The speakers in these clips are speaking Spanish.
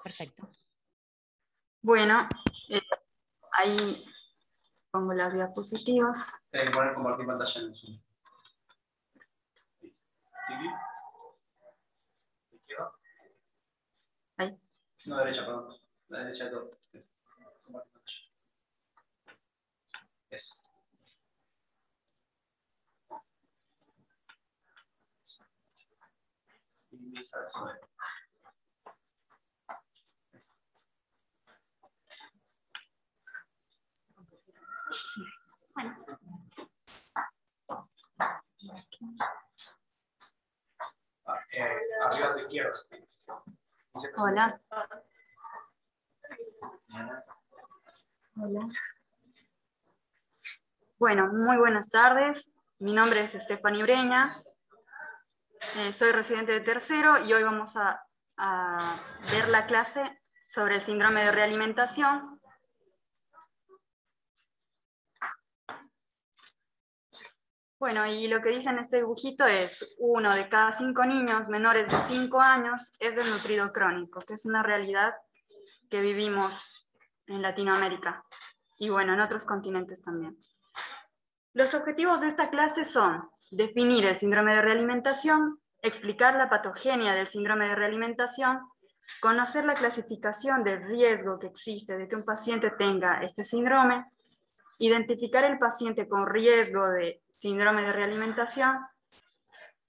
Perfecto. Bueno, ahí pongo las diapositivas. Tiene que poner compartir pantalla en el Zoom. ¿Izquierda? Ahí. No, derecha, perdón. La derecha de todo. Compartir pantalla. Es. Sí. Bueno. Arriba a tu izquierda. Hola. Hola. Bueno, muy buenas tardes. Mi nombre es Stephanie Breña. Soy residente de tercero y hoy vamos a ver la clase sobre el síndrome de realimentación. Bueno, y lo que dice en este dibujito es 1 de cada 5 niños menores de 5 años es desnutrido crónico, que es una realidad que vivimos en Latinoamérica y bueno, en otros continentes también. Los objetivos de esta clase son definir el síndrome de realimentación, explicar la patogenia del síndrome de realimentación, conocer la clasificación del riesgo que existe de que un paciente tenga este síndrome, identificar el paciente con riesgo de síndrome de realimentación,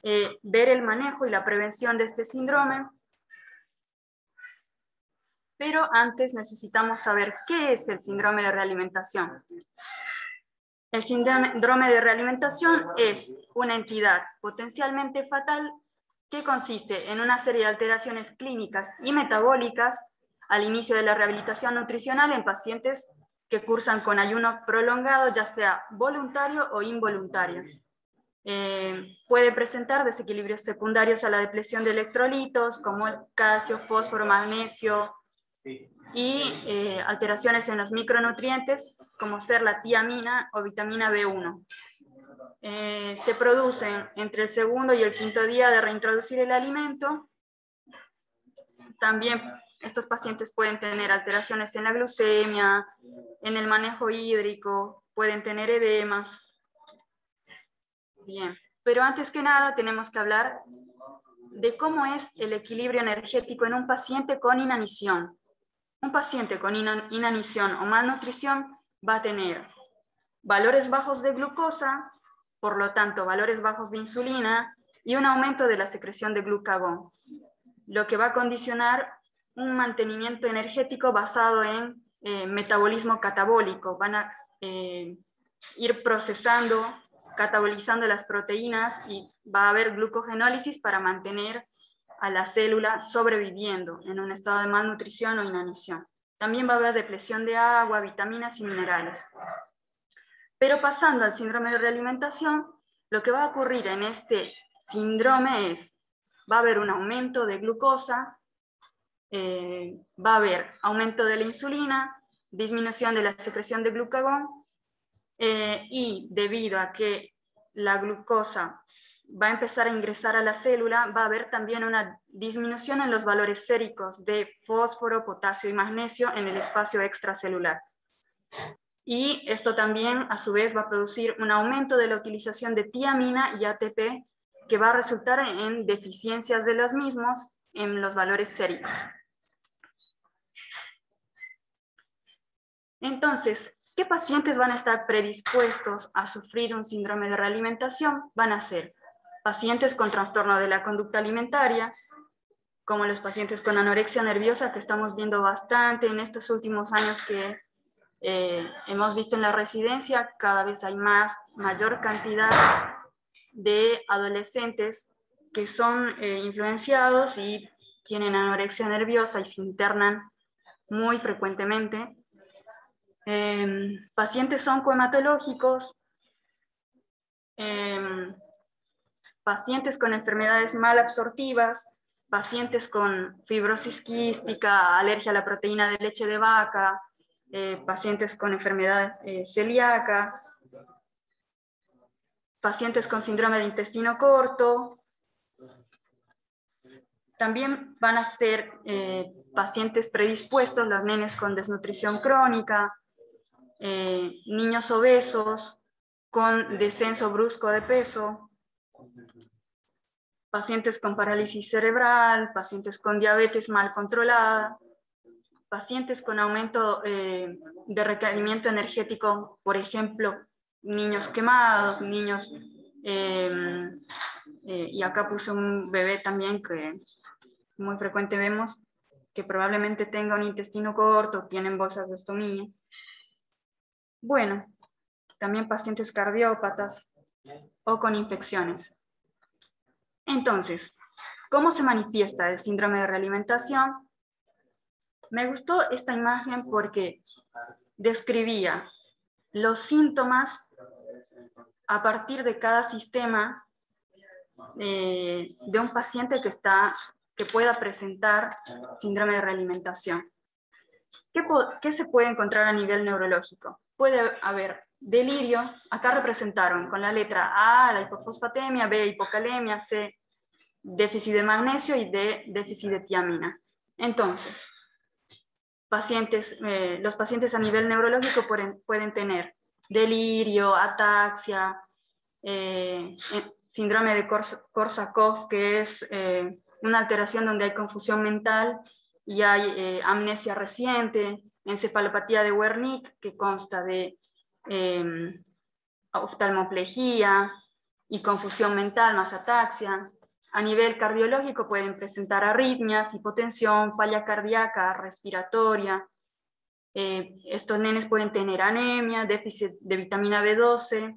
ver el manejo y la prevención de este síndrome. Pero antes necesitamos saber qué es el síndrome de realimentación. El síndrome de realimentación es una entidad potencialmente fatal que consiste en una serie de alteraciones clínicas y metabólicas al inicio de la rehabilitación nutricional en pacientes que cursan con ayuno prolongado, ya sea voluntario o involuntario. Puede presentar desequilibrios secundarios a la depleción de electrolitos como el calcio, fósforo, magnesio y alteraciones en los micronutrientes como ser la tiamina o vitamina B1. Se producen entre el segundo y el quinto día de reintroducir el alimento. También estos pacientes pueden tener alteraciones en la glucemia, en el manejo hídrico, pueden tener edemas. Bien, pero antes que nada tenemos que hablar de cómo es el equilibrio energético en un paciente con inanición. Un paciente con inanición o malnutrición va a tener valores bajos de glucosa, por lo tanto valores bajos de insulina y un aumento de la secreción de glucagón, lo que va a condicionar un mantenimiento energético basado en metabolismo catabólico. Van a ir procesando, catabolizando las proteínas y va a haber glucogenólisis para mantener a la célula sobreviviendo en un estado de malnutrición o inanición. También va a haber depleción de agua, vitaminas y minerales. Pero pasando al síndrome de realimentación, lo que va a ocurrir en este síndrome es, va a haber un aumento de glucosa, va a haber aumento de la insulina, disminución de la secreción de glucagón, y debido a que la glucosa va a empezar a ingresar a la célula, va a haber también una disminución en los valores séricos de fósforo, potasio y magnesio en el espacio extracelular. Y esto también, a su vez, va a producir un aumento de la utilización de tiamina y ATP, que va a resultar en deficiencias de los mismos en los valores séricos. Entonces, ¿qué pacientes van a estar predispuestos a sufrir un síndrome de realimentación? Van a ser pacientes con trastorno de la conducta alimentaria, como los pacientes con anorexia nerviosa, que estamos viendo bastante en estos últimos años que hemos visto en la residencia. Cada vez hay mayor cantidad de adolescentes que son influenciados y tienen anorexia nerviosa y se internan muy frecuentemente. Pacientes oncohematológicos, pacientes con enfermedades malabsortivas, pacientes con fibrosis quística, alergia a la proteína de leche de vaca, pacientes con enfermedad celíaca, pacientes con síndrome de intestino corto, También van a ser pacientes predispuestos, los nenes con desnutrición crónica, niños obesos, con descenso brusco de peso, pacientes con parálisis cerebral, pacientes con diabetes mal controlada, pacientes con aumento de requerimiento energético, por ejemplo, niños quemados, niños, y acá puse un bebé también que muy frecuente vemos que probablemente tenga un intestino corto, tienen bolsas de ostomía. Bueno, también pacientes cardiópatas o con infecciones. Entonces, ¿cómo se manifiesta el síndrome de realimentación? Me gustó esta imagen porque describía los síntomas a partir de cada sistema de un paciente que pueda presentar síndrome de realimentación. ¿Qué se puede encontrar a nivel neurológico? Puede haber delirio, acá representaron con la letra A, la hipofosfatemia, B, hipocalemia, C, déficit de magnesio y D, déficit de tiamina. Entonces, los pacientes a nivel neurológico pueden tener delirio, ataxia, síndrome de Korsakoff, que es una alteración donde hay confusión mental y hay amnesia reciente, encefalopatía de Wernicke, que consta de oftalmoplegia y confusión mental más ataxia. A nivel cardiológico pueden presentar arritmias, hipotensión, falla cardíaca, respiratoria. Estos nenes pueden tener anemia, déficit de vitamina B12,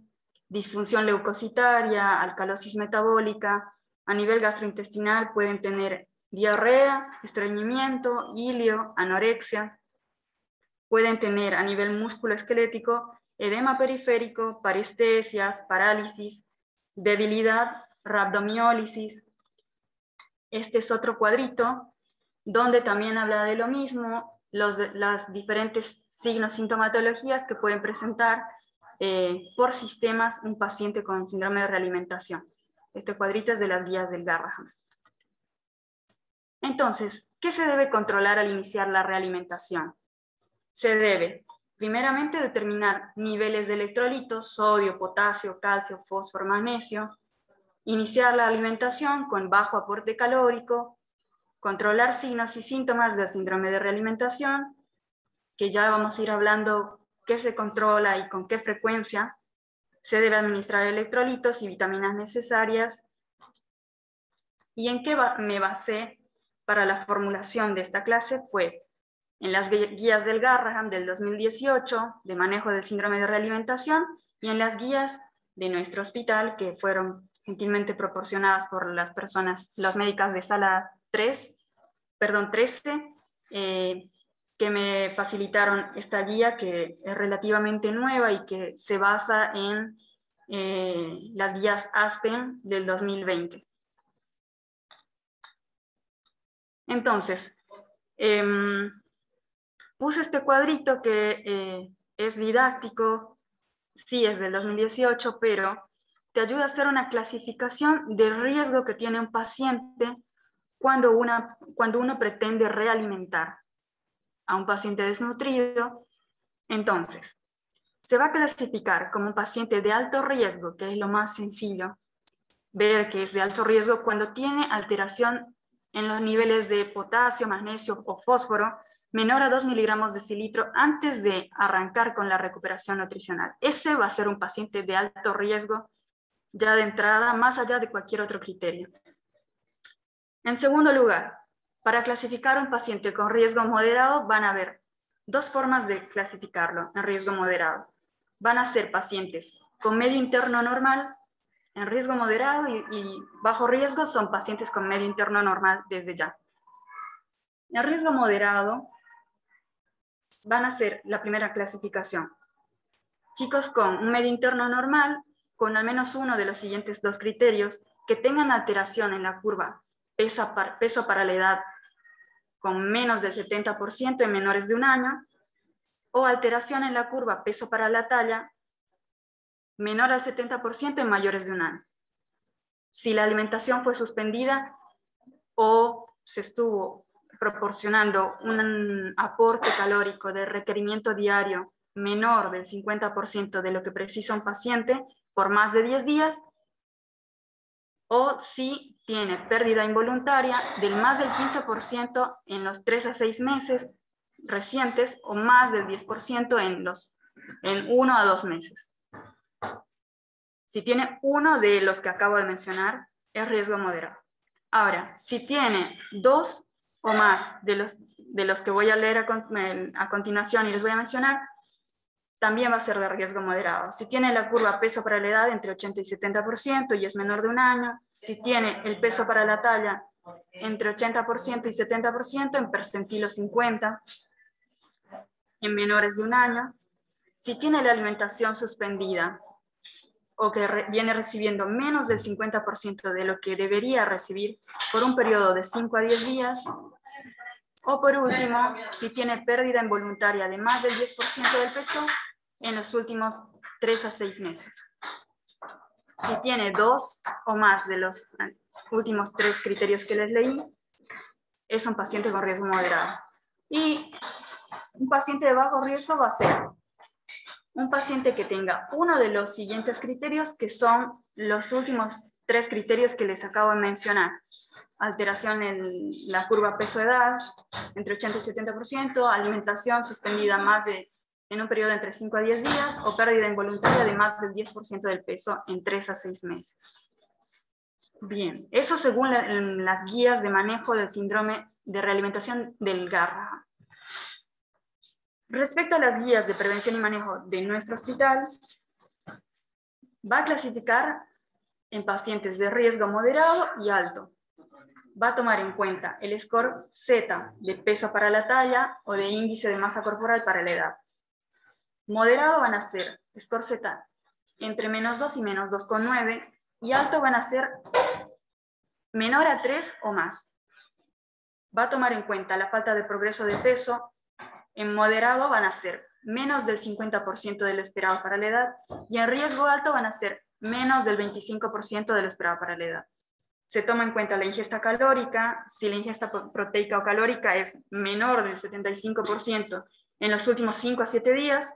disfunción leucocitaria, alcalosis metabólica. A nivel gastrointestinal pueden tener diarrea, estreñimiento, ilio, anorexia. Pueden tener a nivel musculoesquelético edema periférico, parestesias, parálisis, debilidad, rhabdomiólisis. Este es otro cuadrito donde también habla de lo mismo, las diferentes signos, sintomatologías que pueden presentar por sistemas un paciente con síndrome de realimentación. Este cuadrito es de las guías del Garrahan. Entonces, ¿qué se debe controlar al iniciar la realimentación? Se debe, primeramente, determinar niveles de electrolitos, sodio, potasio, calcio, fósforo, magnesio, iniciar la alimentación con bajo aporte calórico, controlar signos y síntomas del síndrome de realimentación, que ya vamos a ir hablando qué se controla y con qué frecuencia. Se debe administrar electrolitos y vitaminas necesarias. ¿Y en qué me basé para la formulación de esta clase? Fue en las guías del Garrahan del 2018 de manejo del síndrome de realimentación y en las guías de nuestro hospital que fueron gentilmente proporcionadas por las médicas de sala 13, que me facilitaron esta guía que es relativamente nueva y que se basa en las guías ASPEN del 2020. Entonces, puse este cuadrito que es didáctico, sí es del 2018, pero te ayuda a hacer una clasificación del riesgo que tiene un paciente cuando uno pretende realimentar a un paciente desnutrido. Entonces, se va a clasificar como un paciente de alto riesgo, que es lo más sencillo, ver que es de alto riesgo cuando tiene alteración en los niveles de potasio, magnesio o fósforo menor a 2 miligramos decilitro antes de arrancar con la recuperación nutricional. Ese va a ser un paciente de alto riesgo ya de entrada, más allá de cualquier otro criterio. En segundo lugar, para clasificar un paciente con riesgo moderado van a haber dos formas de clasificarlo en riesgo moderado. Van a ser pacientes con medio interno normal, en riesgo moderado y bajo riesgo son pacientes con medio interno normal desde ya. En riesgo moderado van a ser la primera clasificación. Chicos con un medio interno normal, con al menos uno de los siguientes dos criterios, que tengan alteración en la curva peso para la edad con menos del 70% en menores de 1 año, o alteración en la curva peso para la talla menor al 70% en mayores de 1 año. Si la alimentación fue suspendida o se estuvo proporcionando un aporte calórico de requerimiento diario menor del 50% de lo que precisa un paciente por más de 10 días, o si tiene pérdida involuntaria del más del 15% en los 3 a 6 meses recientes o más del 10% en 1 a 2 meses. Si tiene uno de los que acabo de mencionar, es riesgo moderado. Ahora, si tiene 2 o más de los que voy a leer a continuación y les voy a mencionar, también va a ser de riesgo moderado. Si tiene la curva peso para la edad entre 80 y 70% y es menor de un año, si tiene el peso para la talla entre 80% y 70% en percentilo 50, en menores de un año, si tiene la alimentación suspendida o que viene recibiendo menos del 50% de lo que debería recibir por un periodo de 5 a 10 días, o por último, si tiene pérdida involuntaria de más del 10% del peso en los últimos 3 a 6 meses. Si tiene 2 o más de los últimos 3 criterios que les leí, es un paciente con riesgo moderado. Y un paciente de bajo riesgo va a ser un paciente que tenga uno de los siguientes criterios, que son los últimos 3 criterios que les acabo de mencionar. Alteración en la curva peso-edad, entre 80 y 70%, alimentación suspendida en un periodo de entre 5 a 10 días, o pérdida involuntaria de más del 10% del peso en 3 a 6 meses. Bien, eso según las guías de manejo del síndrome de realimentación del Garrahan. Respecto a las guías de prevención y manejo de nuestro hospital, va a clasificar en pacientes de riesgo moderado y alto. Va a tomar en cuenta el score Z de peso para la talla o de índice de masa corporal para la edad. Moderado van a ser score Z entre -2 y -2,9, y alto van a ser menor a 3 o más. Va a tomar en cuenta la falta de progreso de peso. En moderado van a ser menos del 50% de lo esperado para la edad, y en riesgo alto van a ser menos del 25% de lo esperado para la edad. Se toma en cuenta la ingesta calórica. Si la ingesta proteica o calórica es menor del 75% en los últimos 5 a 7 días,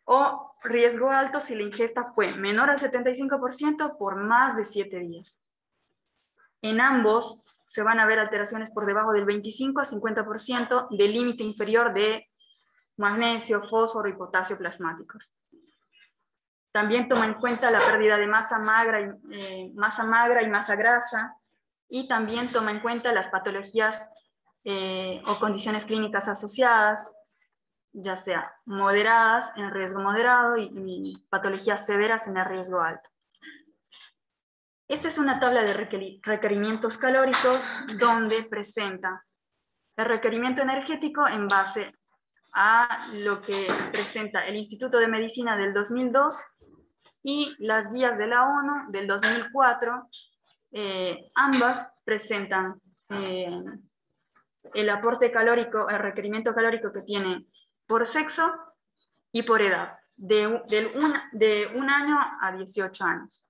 o riesgo alto si la ingesta fue menor al 75% por más de 7 días. En ambos se van a ver alteraciones por debajo del 25 a 50% del límite inferior de magnesio, fósforo y potasio plasmáticos. También toma en cuenta la pérdida de masa magra y masa grasa, y también toma en cuenta las patologías o condiciones clínicas asociadas, ya sea moderadas en riesgo moderado y patologías severas en el riesgo alto. Esta es una tabla de requerimientos calóricos donde presenta el requerimiento energético en base a lo que presenta el Instituto de Medicina del 2002 y las guías de la ONU del 2004. Ambas presentan el aporte calórico, el requerimiento calórico que tiene por sexo y por edad, de un año a 18 años.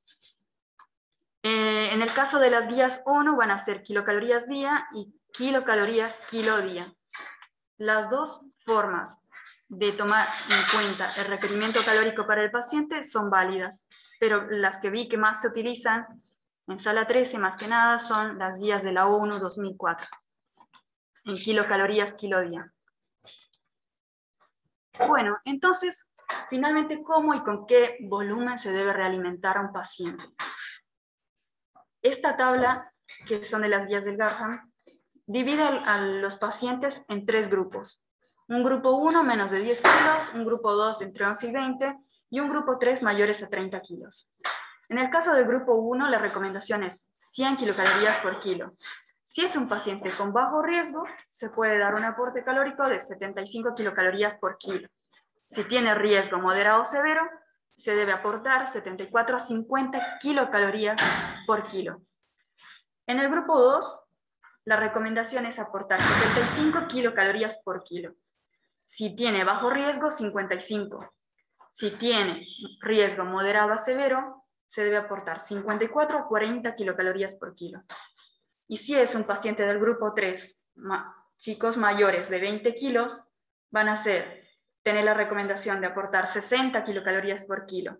En el caso de las guías ONU van a ser kilocalorías día y kilocalorías kilo día. Las dos formas de tomar en cuenta el requerimiento calórico para el paciente son válidas, pero las que vi que más se utilizan en sala 13 más que nada son las guías de la ONU 2004, en kilocalorías kilo día. Bueno, entonces, finalmente, ¿cómo y con qué volumen se debe realimentar a un paciente? Esta tabla, que son de las guías del Garrahan, divide a los pacientes en 3 grupos. Un grupo 1 menos de 10 kilos, un grupo 2 entre 11 y 20 y un grupo 3 mayores a 30 kilos. En el caso del grupo 1, la recomendación es 100 kilocalorías por kilo. Si es un paciente con bajo riesgo, se puede dar un aporte calórico de 75 kilocalorías por kilo. Si tiene riesgo moderado o severo, se debe aportar 74 a 50 kilocalorías por kilo. En el grupo 2, la recomendación es aportar 75 kilocalorías por kilo. Si tiene bajo riesgo, 55. Si tiene riesgo moderado a severo, se debe aportar 54 a 40 kilocalorías por kilo. Y si es un paciente del grupo 3, chicos mayores de 20 kilos, van a tener la recomendación de aportar 60 kilocalorías por kilo.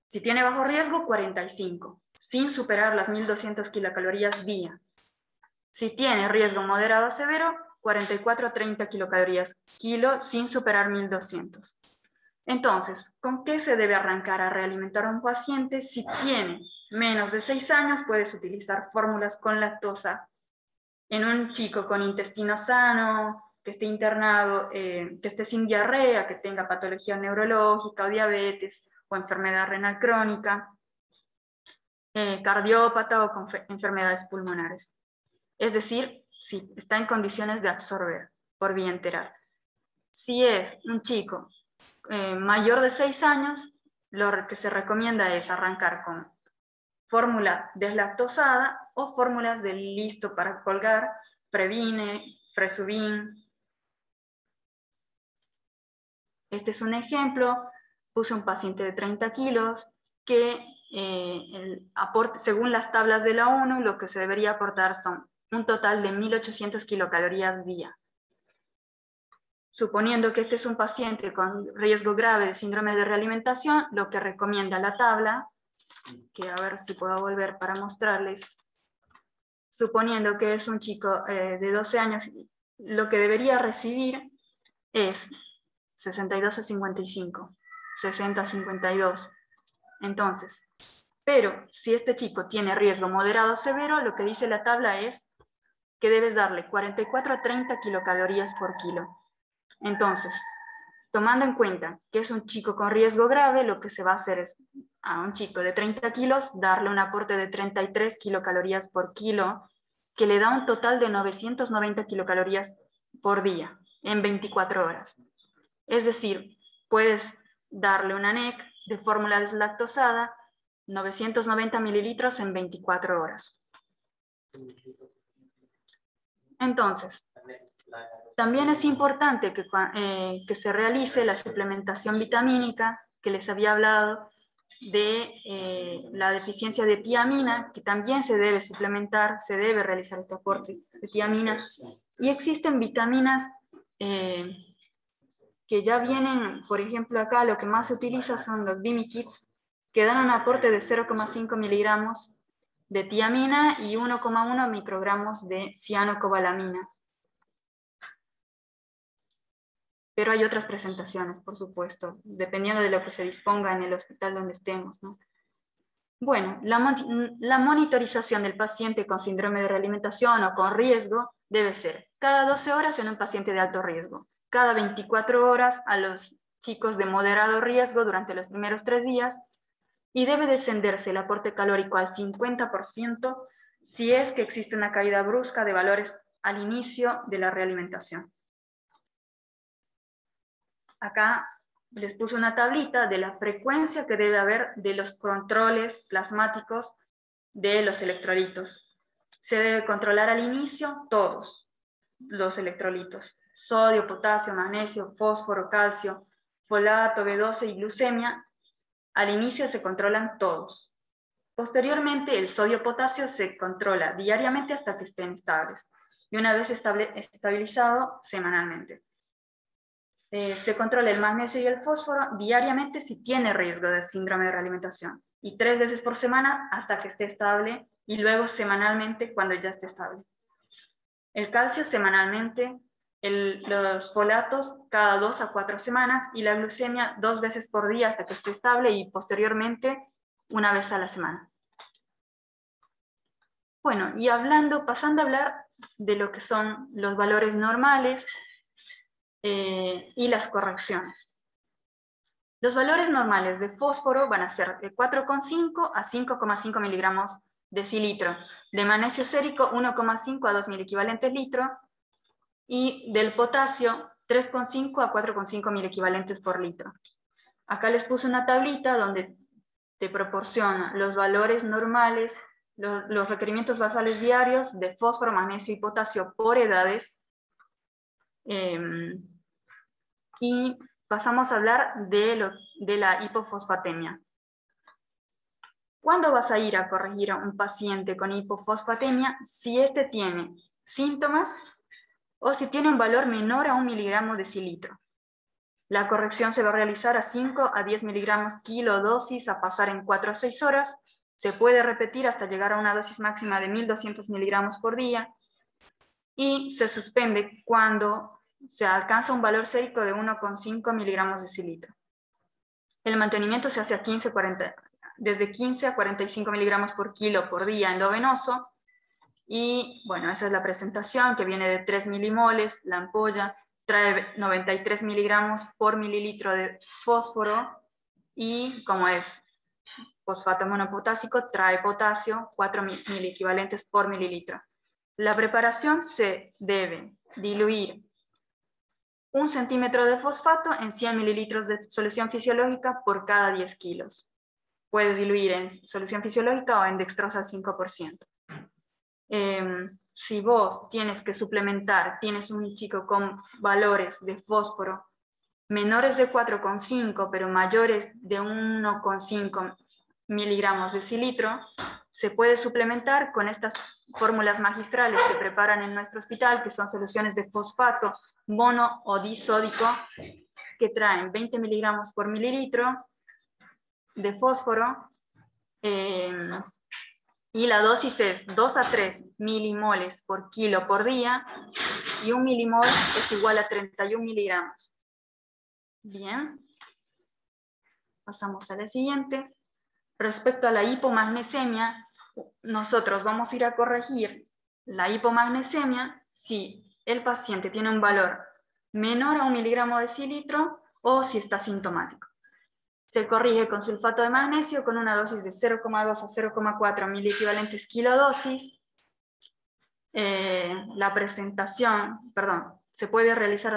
Si tiene bajo riesgo, 45, sin superar las 1200 kilocalorías día. Si tiene riesgo moderado a severo, 44 a 30 kilocalorías kilo, sin superar 1200. Entonces, ¿con qué se debe arrancar a realimentar a un paciente? Si tiene menos de 6 años, puedes utilizar fórmulas con lactosa. En un chico con intestino sano, que esté internado, que esté sin diarrea, que tenga patología neurológica o diabetes o enfermedad renal crónica, cardiópata o con enfermedades pulmonares. Es decir, si está en condiciones de absorber por vía enteral. Si es un chico mayor de 6 años, lo que se recomienda es arrancar con fórmula deslactosada o fórmulas de listo para colgar, Previne, Fresubin. Este es un ejemplo. Puse un paciente de 30 kilos que el aporte, según las tablas de la ONU, lo que se debería aportar son un total de 1800 kilocalorías día. Suponiendo que este es un paciente con riesgo grave de síndrome de realimentación, lo que recomienda la tabla, que a ver si puedo volver para mostrarles, suponiendo que es un chico de 12 años, lo que debería recibir es 62 a 55, 60 a 52. Entonces, pero si este chico tiene riesgo moderado o severo, lo que dice la tabla es que debes darle 44 a 30 kilocalorías por kilo. Entonces, tomando en cuenta que es un chico con riesgo grave, lo que se va a hacer es a un chico de 30 kilos darle un aporte de 33 kilocalorías por kilo, que le da un total de 990 kilocalorías por día en 24 horas. Es decir, puedes darle una NEC de fórmula deslactosada, 990 mililitros en 24 horas. Entonces, también es importante que se realice la suplementación vitamínica, que les había hablado, de la deficiencia de tiamina, que también se debe suplementar, se debe realizar este aporte de tiamina. Y existen vitaminas que ya vienen, por ejemplo acá lo que más se utiliza son los Bimikits, que dan un aporte de 0,5 miligramos de tiamina y 1,1 microgramos de cianocobalamina. Pero hay otras presentaciones, por supuesto, dependiendo de lo que se disponga en el hospital donde estemos, ¿no? Bueno, la monitorización del paciente con síndrome de realimentación o con riesgo debe ser cada 12 horas en un paciente de alto riesgo, cada 24 horas a los chicos de moderado riesgo durante los primeros 3 días, y debe descenderse el aporte calórico al 50% si es que existe una caída brusca de valores al inicio de la realimentación. Acá les puse una tablita de la frecuencia que debe haber de los controles plasmáticos de los electrolitos. Se debe controlar al inicio todos los electrolitos: sodio, potasio, magnesio, fósforo, calcio, folato, B12 y glucemia. Al inicio se controlan todos. Posteriormente, el sodio-potasio se controla diariamente hasta que estén estables y una vez estabilizado, semanalmente. Se controla el magnesio y el fósforo diariamente si tiene riesgo de síndrome de realimentación, y 3 veces por semana hasta que esté estable, y luego semanalmente cuando ya esté estable. El calcio semanalmente, los folatos cada 2 a 4 semanas, y la glucemia 2 veces por día hasta que esté estable, y posteriormente 1 vez a la semana. Bueno, y pasando a hablar de lo que son los valores normales y las correcciones. Los valores normales de fósforo van a ser de 4,5 a 5,5 miligramos decilitro, de magnesio sérico 1,5 a 2 milequivalentes litro, y del potasio 3,5 a 4,5 milequivalentes por litro. Acá les puse una tablita donde te proporciona los valores normales, los requerimientos basales diarios de fósforo, magnesio y potasio por edades. Y pasamos a hablar de la hipofosfatemia. ¿Cuándo vas a ir a corregir a un paciente con hipofosfatemia? Si éste tiene síntomas o si tiene un valor menor a 1 miligramo decilitro. La corrección se va a realizar a 5 a 10 miligramos kilodosis a pasar en 4 a 6 horas. Se puede repetir hasta llegar a una dosis máxima de 1200 miligramos por día y se suspende cuando se alcanza un valor sérico de 1,5 miligramos decilitro. El mantenimiento se hace a desde 15 a 45 miligramos por kilo por día endovenoso. Y bueno, esa es la presentación que viene de 3 milimoles. La ampolla trae 93 miligramos por mililitro de fósforo y como es fosfato monopotásico, trae potasio, 4 miliequivalentes por mililitro. La preparación se debe diluir 1 centímetro de fosfato en 100 mililitros de solución fisiológica por cada 10 kilos. Puedes diluir en solución fisiológica o en dextrosa al 5%. Si vos tienes que suplementar, tienes un chico con valores de fósforo menores de 4,5 pero mayores de 1,5 miligramos decilitro, se puede suplementar con estas fórmulas magistrales que preparan en nuestro hospital, que son soluciones de fosfato mono o disódico, que traen 20 miligramos por mililitro de fósforo, y la dosis es 2 a 3 milimoles por kilo por día, y 1 milimol es igual a 31 miligramos. Bien, pasamos a la siguiente. Respecto a la hipomagnesemia, nosotros vamos a ir a corregir la hipomagnesemia si el paciente tiene un valor menor a 1 miligramo decilitro o si está sintomático. Se corrige con sulfato de magnesio con una dosis de 0,2 a 0,4 miliequivalentes kilodosis. La presentación, se puede realizar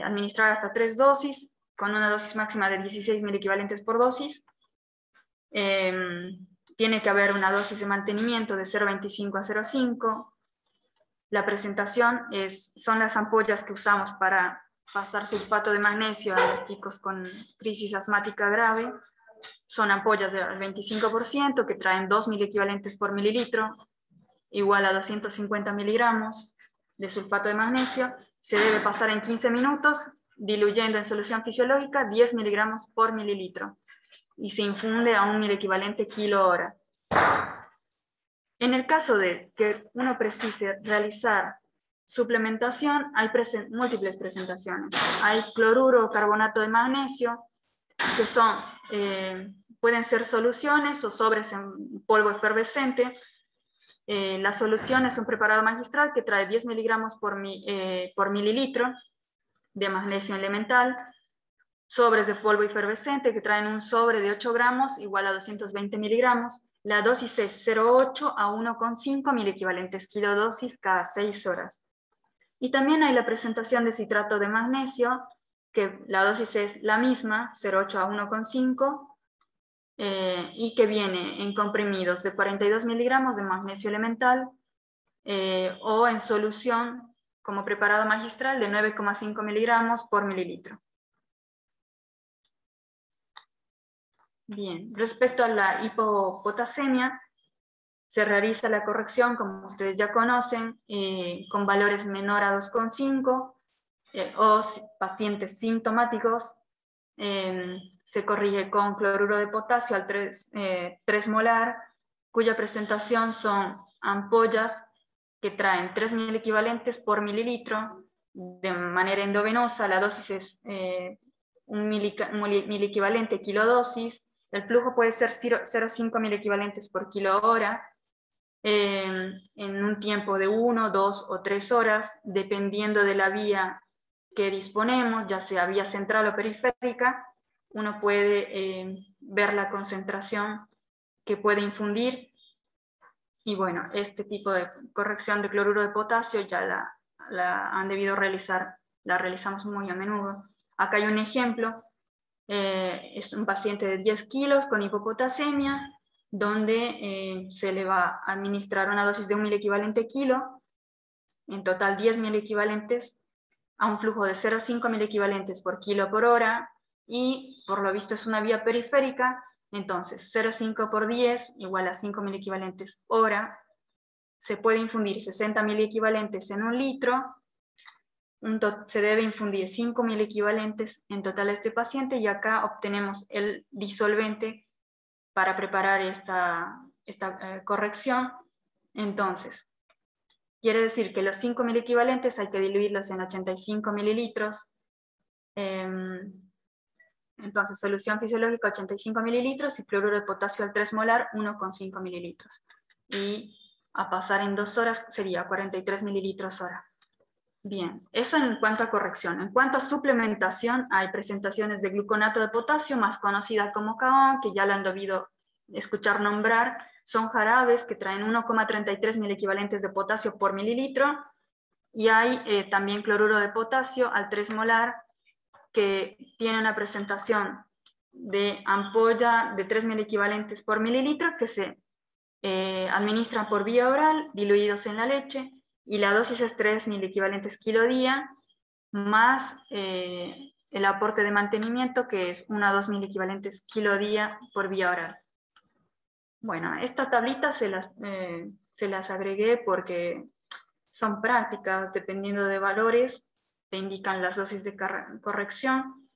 administrar hasta 3 dosis con una dosis máxima de 16 miliequivalentes por dosis. Tiene que haber una dosis de mantenimiento de 0,25 a 0,5. La presentación son las ampollas que usamos para pasar sulfato de magnesio a los chicos con crisis asmática grave. Son ampollas del 25% que traen 2 miliequivalentes por mililitro, igual a 250 miligramos de sulfato de magnesio. Se debe pasar en 15 minutos, diluyendo en solución fisiológica 10 miligramos por mililitro, y se infunde a 1 miliequivalente kilo hora. En el caso de que uno precise realizar suplementación, hay múltiples presentaciones. Hay cloruro o carbonato de magnesio, que pueden ser soluciones o sobres en polvo efervescente. La solución es un preparado magistral que trae 10 miligramos por mililitro de magnesio elemental. Sobres de polvo efervescente que traen un sobre de 8 gramos igual a 220 miligramos. La dosis es 0,8 a 1,5 miliequivalentes kilodosis cada 6 horas. Y también hay la presentación de citrato de magnesio, que la dosis es la misma, 0,8 a 1,5, y que viene en comprimidos de 42 miligramos de magnesio elemental o en solución como preparado magistral de 9,5 miligramos por mililitro. Bien, respecto a la hipopotasemia, se realiza la corrección, como ustedes ya conocen, con valores menor a 2,5 o pacientes sintomáticos. Se corrige con cloruro de potasio al 3 molar, cuya presentación son ampollas que traen 3 miliequivalentes por mililitro de manera endovenosa. La dosis es 1 miliequivalente kilodosis. El flujo puede ser 0,5 miliequivalentes por kilo hora, en un tiempo de 1, 2 o 3 horas, dependiendo de la vía que disponemos, ya sea vía central o periférica. Uno puede ver la concentración que puede infundir. Y bueno, este tipo de corrección de cloruro de potasio ya la han debido realizar, la realizamos muy a menudo. Acá hay un ejemplo. Es un paciente de 10 kilos con hipopotasemia, donde se le va a administrar una dosis de 1 miliequivalente kilo, en total 10 miliequivalentes, a un flujo de 0,5 miliequivalentes por kilo por hora, y por lo visto es una vía periférica. Entonces, 0,5 por 10 igual a 5 miliequivalentes hora. Se puede infundir 60 miliequivalentes en un litro. Se debe infundir 5 miliequivalentes en total a este paciente y acá obtenemos el disolvente para preparar esta corrección. Entonces, quiere decir que los 5 miliequivalentes hay que diluirlos en 85 mililitros. Entonces, solución fisiológica 85 mililitros y cloruro de potasio al 3 molar 1,5 mililitros. Y a pasar en 2 horas sería 43 mililitros hora. Bien, eso en cuanto a corrección. En cuanto a suplementación, hay presentaciones de gluconato de potasio, más conocida como CAON, que ya lo han debido escuchar nombrar. Son jarabes que traen 1,33 miliequivalentes de potasio por mililitro. Y hay también cloruro de potasio al 3 molar, que tiene una presentación de ampolla de 3 miliequivalentes por mililitro que se administran por vía oral, diluidos en la leche, y la dosis es 3 miliequivalentes kilo día, más el aporte de mantenimiento, que es 1 a 2 miliequivalentes kilo día por vía oral. Bueno, estas tablitas se las agregué porque son prácticas, dependiendo de valores, te indican las dosis de corrección.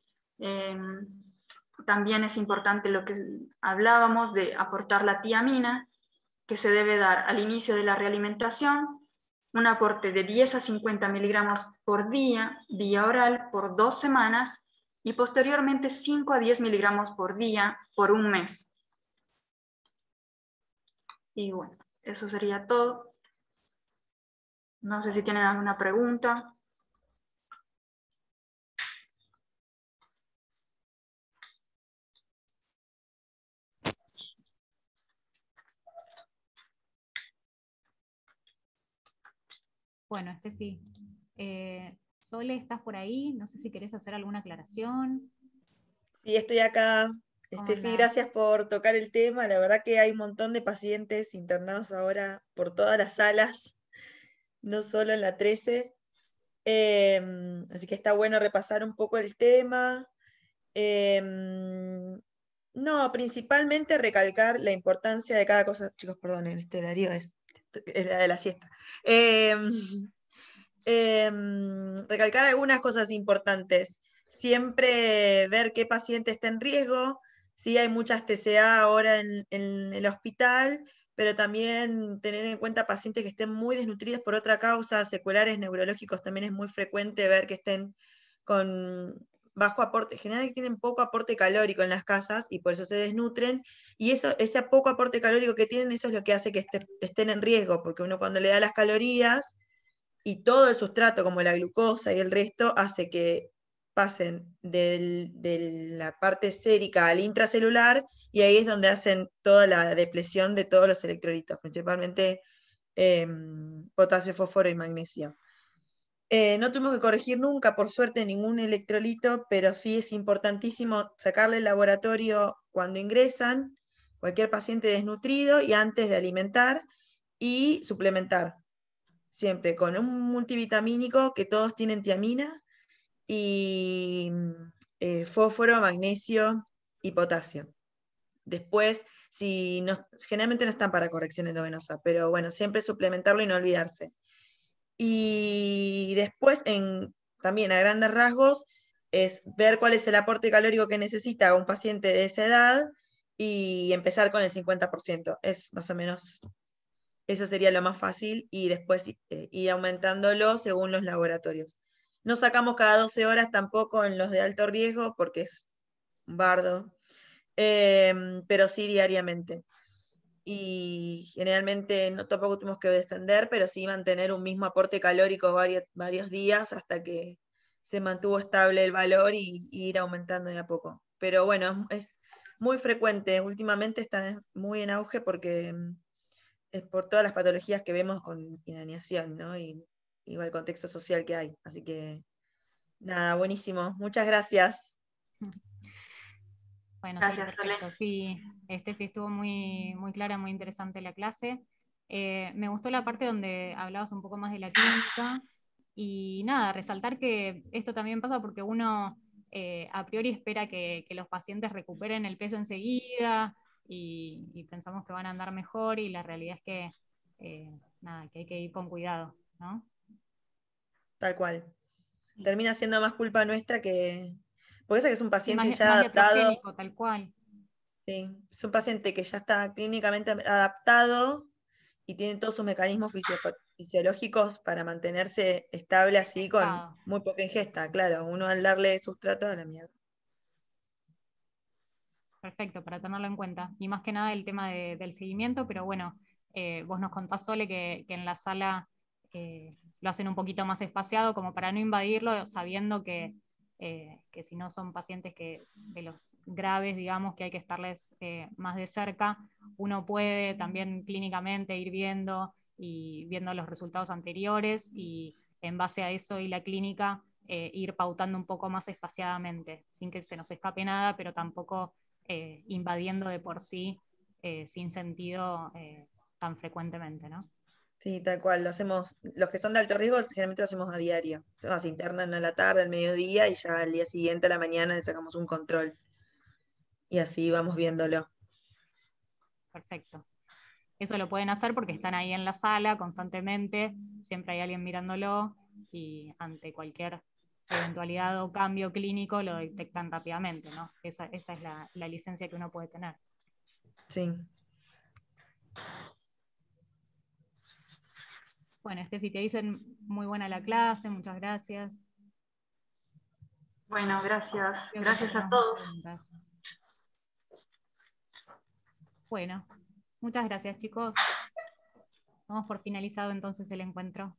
También es importante lo que hablábamos de aportar la tiamina, que se debe dar al inicio de la realimentación, un aporte de 10 a 50 miligramos por día, vía oral, por 2 semanas, y posteriormente 5 a 10 miligramos por día, por un mes. Y bueno, eso sería todo. No sé si tienen alguna pregunta. Bueno, Estefi, Sole, ¿estás por ahí? No sé si querés hacer alguna aclaración. Sí, estoy acá. ¿Cómo Estefi, andás? gracias por tocar el tema. La verdad que hay un montón de pacientes internados ahora por todas las salas, no solo en la 13. Así que está bueno repasar un poco el tema. No, principalmente recalcar la importancia de cada cosa. Chicos, perdonen, este horario es la de la siesta. Recalcar algunas cosas importantes. Siempre ver qué paciente está en riesgo. Sí, hay muchas TCA ahora en el hospital, pero también tener en cuenta pacientes que estén muy desnutridos por otra causa, secuelares neurológicos, también es muy frecuente ver que estén con bajo aporte, generalmente tienen poco aporte calórico en las casas y por eso se desnutren, y ese poco aporte calórico que tienen, eso es lo que hace que estén en riesgo, porque uno cuando le da las calorías y todo el sustrato como la glucosa y el resto hace que pasen de la parte sérica al intracelular, y ahí es donde hacen toda la depresión de todos los electrolitos, principalmente potasio, fósforo y magnesio. No tuvimos que corregir nunca, por suerte, ningún electrolito, pero sí es importantísimo sacarle el laboratorio cuando ingresan, cualquier paciente desnutrido, y antes de alimentar, y suplementar, siempre con un multivitamínico, que todos tienen tiamina, y fósforo, magnesio y potasio. Después, si no, generalmente no están para corrección endovenosa, pero bueno, siempre suplementarlo y no olvidarse. Y después, también a grandes rasgos, es ver cuál es el aporte calórico que necesita un paciente de esa edad y empezar con el 50%. Es más o menos, eso sería lo más fácil, y después ir aumentándolo según los laboratorios. No sacamos cada 12 horas tampoco en los de alto riesgo porque es un bardo, pero sí diariamente. Y generalmente no, tampoco tuvimos que descender, pero sí mantener un mismo aporte calórico varios días hasta que se mantuvo estable el valor, y ir aumentando de a poco. Pero bueno, es muy frecuente, últimamente está muy en auge porque es por todas las patologías que vemos con inanición, ¿no? Y el contexto social que hay. Así que, nada, buenísimo. Muchas gracias. Bueno, Gracias, sí, perfecto. Sí, Estefi, estuvo muy, muy clara, muy interesante la clase. Me gustó la parte donde hablabas un poco más de la clínica y nada, resaltar que esto también pasa porque uno a priori espera que los pacientes recuperen el peso enseguida y pensamos que van a andar mejor, y la realidad es que, nada, que hay que ir con cuidado, ¿no? Tal cual. Termina siendo más culpa nuestra que... Porque ese que es un paciente ya más adaptado. iatrogénico, tal cual. Sí, es un paciente que ya está clínicamente adaptado y tiene todos sus mecanismos fisiológicos para mantenerse estable así con Claro. muy poca ingesta, claro. Uno al darle sustrato a la mierda. Perfecto, para tenerlo en cuenta. Y más que nada el tema del seguimiento, pero bueno, vos nos contás, Sole, que en la sala lo hacen un poquito más espaciado, como para no invadirlo, sabiendo que si no son pacientes de los graves, digamos, que hay que estarles más de cerca, uno puede también clínicamente ir viendo y viendo los resultados anteriores, y en base a eso y la clínica ir pautando un poco más espaciadamente, sin que se nos escape nada, pero tampoco invadiendo de por sí sin sentido tan frecuentemente, ¿no? Sí, tal cual. Lo hacemos, los que son de alto riesgo, generalmente lo hacemos a diario. Se internan a la tarde, al mediodía, y ya al día siguiente, a la mañana, le sacamos un control. Y así vamos viéndolo. Perfecto. Eso lo pueden hacer porque están ahí en la sala constantemente, siempre hay alguien mirándolo, y ante cualquier eventualidad o cambio clínico lo detectan rápidamente, ¿no? Esa es la licencia que uno puede tener. Sí. Bueno, Steffi, te dicen muy buena la clase, muchas gracias. Bueno, gracias. Creo que Gracias a tenemos más todos. preguntas. Bueno, muchas gracias, chicos. Damos por finalizado entonces el encuentro.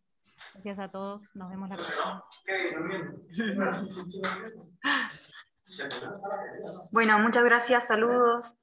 Gracias a todos, nos vemos la próxima. Bueno, muchas gracias, saludos.